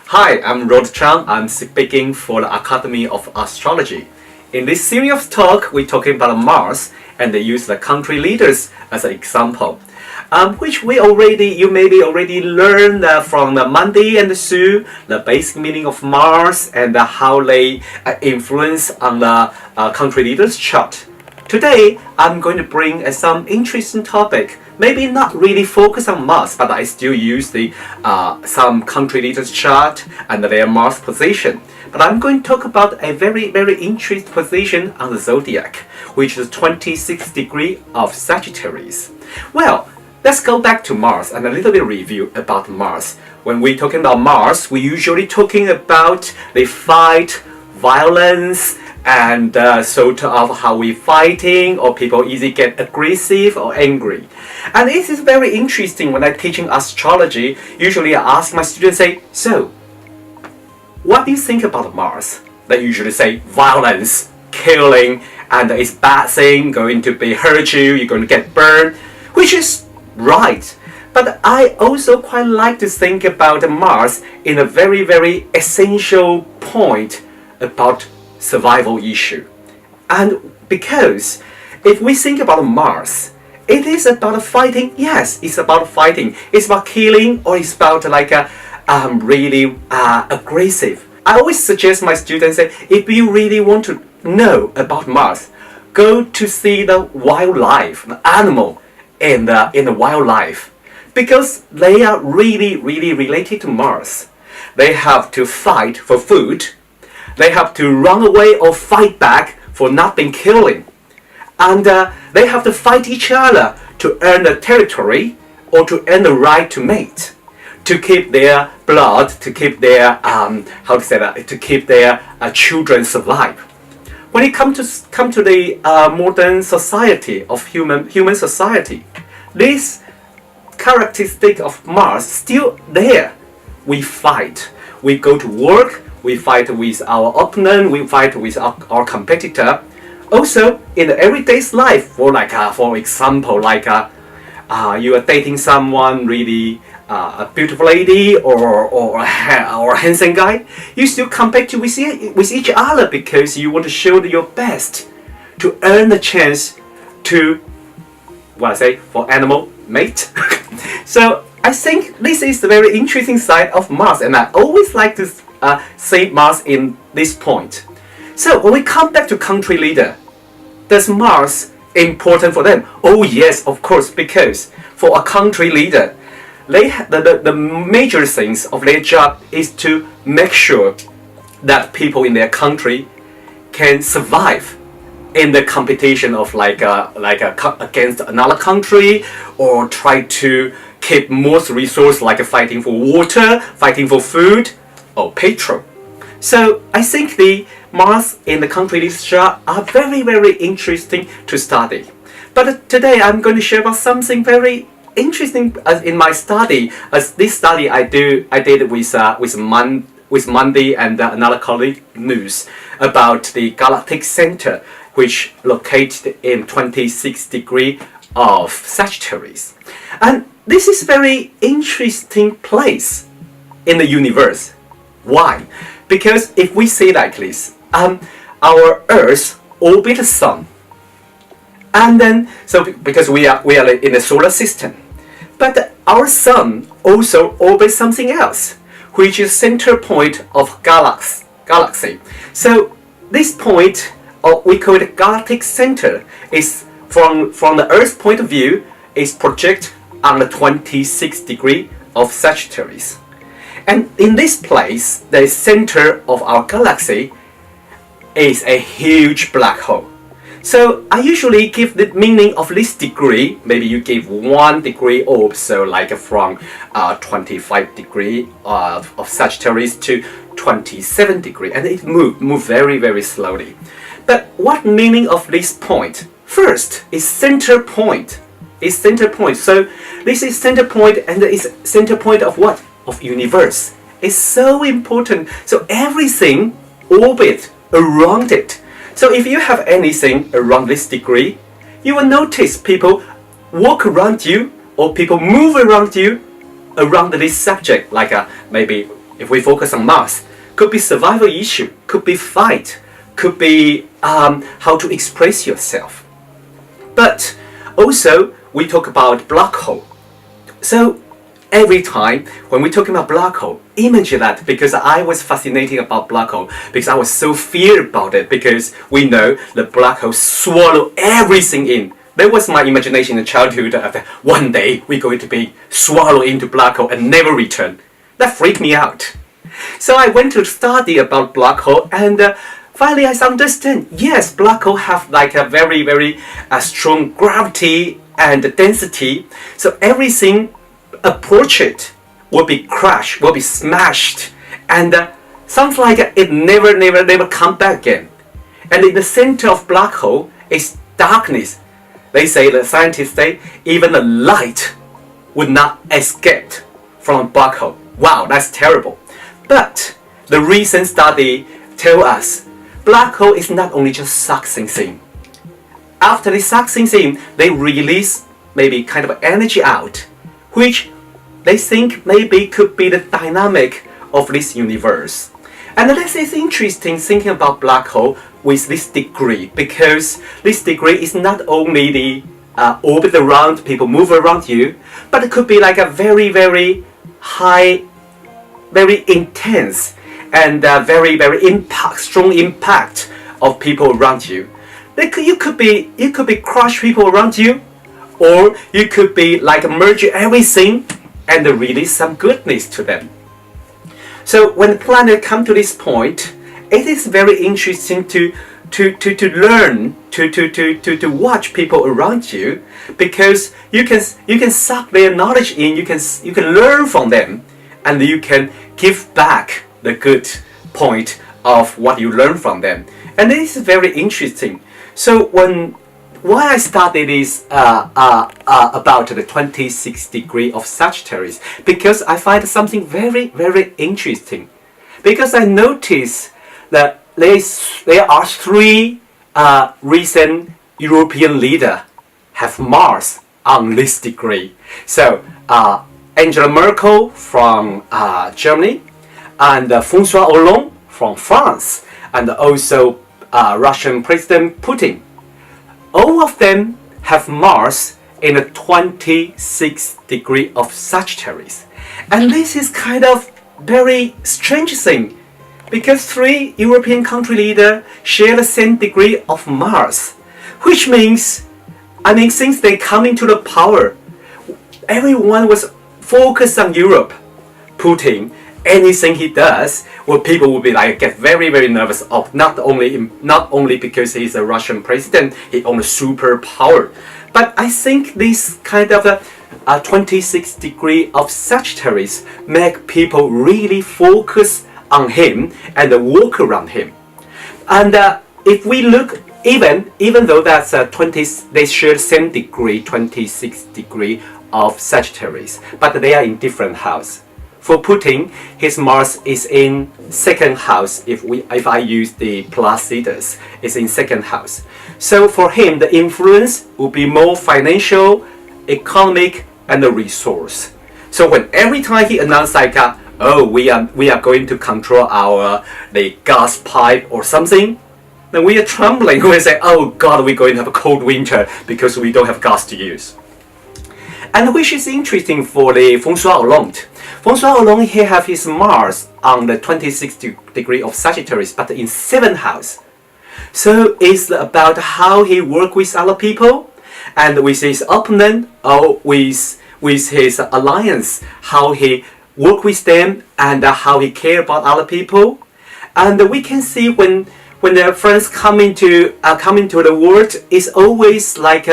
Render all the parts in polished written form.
Hi, I'm Chang. I'm speaking for the Academy of Astrology. In this series of talk, we're talking about Mars, and they use the country leaders as an example, which you maybe already learned from the Monday and Sue, the basic meaning of Mars and how they influence on the country leaders chart. Today, I'm going to bring some interesting topic. Maybe not really focus on Mars, but I still use the some country leaders chart and their Mars position. But I'm going to talk about a very interesting position on the zodiac, which is 26 degree of Sagittarius. Well, let's go back to Mars and a little bit review about Mars. When we're talking about Mars, we're usually talking about the fight, violence, and sort of how we fighting, or people easily get aggressive or angry. And this is very interesting when I'm teaching astrology. Usually I ask my students, so what do you think about Mars? They usually say violence, killing, and it's bad thing, going to be hurt you, you're going to get burned, which is right. But I also quite like to think about Mars in a very essential point about survival issue. And because if we think about Mars, it is about fighting. Yes, it's about fighting. It's about killing, or it's about really aggressive. I always suggest my students that if you really want to know about Mars, go to see the wildlife, the animal in the wildlife, because they are really related to Mars. They have to fight for food. They have to run away or fight back for not being killing. And they have to fight each other to earn the territory or to earn the right to mate, to keep their blood, to keep their to keep their children alive. When it comes to the modern society of human society, this characteristic of Mars still there. We fight. We go to work. We fight with our opponent. We fight with our competitor. Also, in the everyday life, for example, you are dating someone really a beautiful lady or a handsome guy, you still compete with each other because you want to show your best to earn the chance to for animal mate. So I think this is the very interesting side of Mars, and I always like to say Mars in this point. So when we come back to country leader, does Mars important for them? Oh yes, of course, because for a country leader, the major things of their job is to make sure that people in their country can survive in the competition of against another country, or try to keep most resources, like fighting for water, fighting for food, or petrol. So I think the Mars in the country literature are very interesting to study. But today I'm going to share about something very interesting in my study. As this study I did with Monday and another colleague news about the Galactic Center, which located in 26 degree of Sagittarius. And this is very interesting place in the universe. Why? Because if we say like this, our Earth orbits the Sun, and then because we are in the solar system, but our Sun also orbits something else, which is center point of galaxy. So this point, we call it Galactic Center, is from the Earth's point of view, is projected on the 26 degree of Sagittarius. And in this place, the center of our galaxy is a huge black hole. So I usually give the meaning of this degree. Maybe you give 1 degree orb, so from 25 degree of Sagittarius to 27 degree, and it move very slowly. But what meaning of this point? First is center point. Is center point. So this is center point, and it's center point of what? Of universe. It's so important. So everything orbit around it. So if you have anything around this degree, you will notice people walk around you, or people move around you around this subject, maybe if we focus on Mars, could be survival issue, could be fight, could be how to express yourself. But also, we talk about black hole. So every time when we talk about black hole, imagine that, because I was fascinated about black hole, because I was so feared about it, because we know the black hole swallow everything in. That was my imagination in childhood, that one day we're going to be swallowed into black hole and never return. That freaked me out. So I went to study about black hole, and finally I understand, yes, black hole have like a very, very strong gravity and density. So everything approach it will be crushed, will be smashed, and sounds like it never come back again. And in the center of black hole is darkness. They say, the scientists say, even the light would not escape from black hole. Wow, that's terrible. But the recent study tell us black hole is not only just sucking thing. After they sucking thing, they release maybe kind of energy out, which they think maybe could be the dynamic of this universe. And this is interesting thinking about black hole with this degree, because this degree is not only the orbit around, people move around you, but it could be like a very, very high, very intense, and very, very strong impact of people around you. You could be crush people around you, or you could be like merge everything and release some goodness to them. So when the planet come to this point, it is very interesting to learn, to watch people around you, because you can suck their knowledge in, you can learn from them, and you can give back the good point of what you learn from them. And this is very interesting. So why I studied this about the 26 degree of Sagittarius, because I find something very, very interesting. Because I noticed that there are three recent European leaders have Mars on this degree. So Angela Merkel from Germany, and François Hollande from France, and also Russian President Putin. All of them have Mars in a 26 degree of Sagittarius. And this is kind of very strange thing, because three European country leaders share the same degree of Mars, which means, since they come into the power, everyone was focused on Europe. Putin, anything he does, well, people will be like get very, very nervous of, not only because he's a Russian president, he owns a superpower, but I think this kind of a 26 degree of Sagittarius make people really focus on him and walk around him. And if we look, even though that's 20, they share the same degree, 26 degree of Sagittarius, but they are in different house. For Putin, his Mars is in second house. If I use the Placidus, it's in second house. So for him, the influence will be more financial, economic, and the resource. So when every time he announced like, oh, we are going to control the gas pipe or something, then we are trembling. We say, oh God, we're going to have a cold winter because we don't have gas to use. And which is interesting for the François Hollande. François Hollande, he have his Mars on the 26 degree of Sagittarius, but in 7th house. So it's about how he work with other people, and with his opponent, or with his alliance, how he work with them, and how he care about other people. And we can see when their friends come into the world, is always like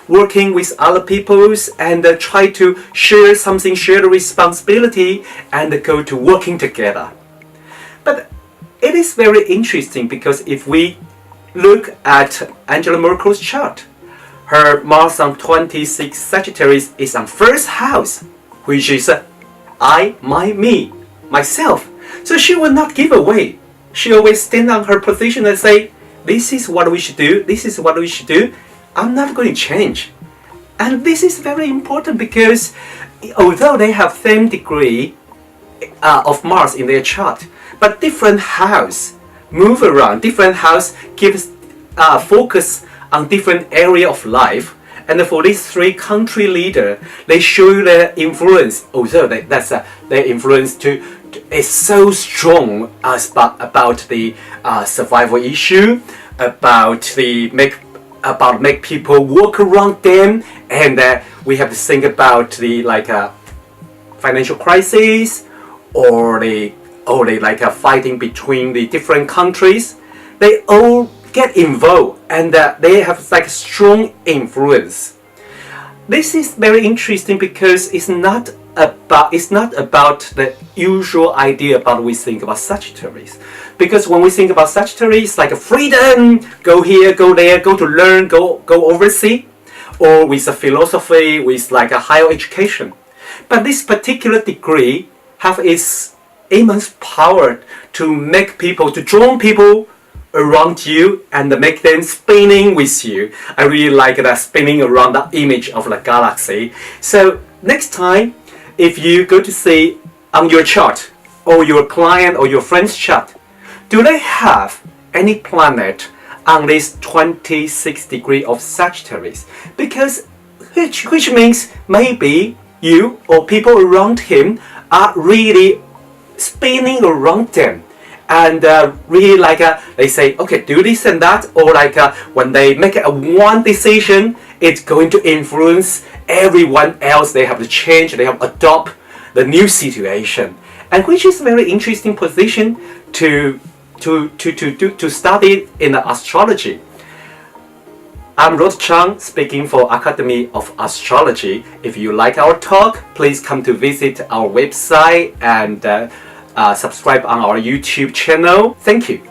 working with other peoples and try to share the responsibility and go to working together. But it is very interesting, because if we look at Angela Merkel's chart, her Mars on 26 Sagittarius is on 1st house, which is myself. So she will not give away. She always stand on her position and say, this is what we should do, this is what we should do. I'm not going to change. And this is very important, because although they have same degree, of Mars in their chart, but different house move around. Different house gives focus on different area of life. And for these three country leader, they show their influence. Also, their influence is so strong as about the survival issue, about make people work around them, and we have to think about the financial crisis or the fighting between the different countries. They all get involved, and they have strong influence. This is very interesting because it's not about the usual idea about we think about Sagittarius. Because when we think about Sagittarius, like freedom, go here, go there, go to learn, go overseas, or with a philosophy, with a higher education. But this particular degree have its immense power to make people, to draw people around you and make them spinning with you. I really like that spinning around that image of the galaxy. So next time, if you go to see on your chart or your client or your friend's chart, do they have any planet on this 26 degree of Sagittarius? Because which means maybe you or people around him are really spinning around them, and really they say, okay, do this and that, or when they make one decision, it's going to influence everyone else. They have to change, they have to adopt the new situation, and which is a very interesting position to study in the astrology. I'm Chang, speaking for Academy of Astrology. If you like our talk, please come to visit our website and subscribe on our YouTube channel. Thank you.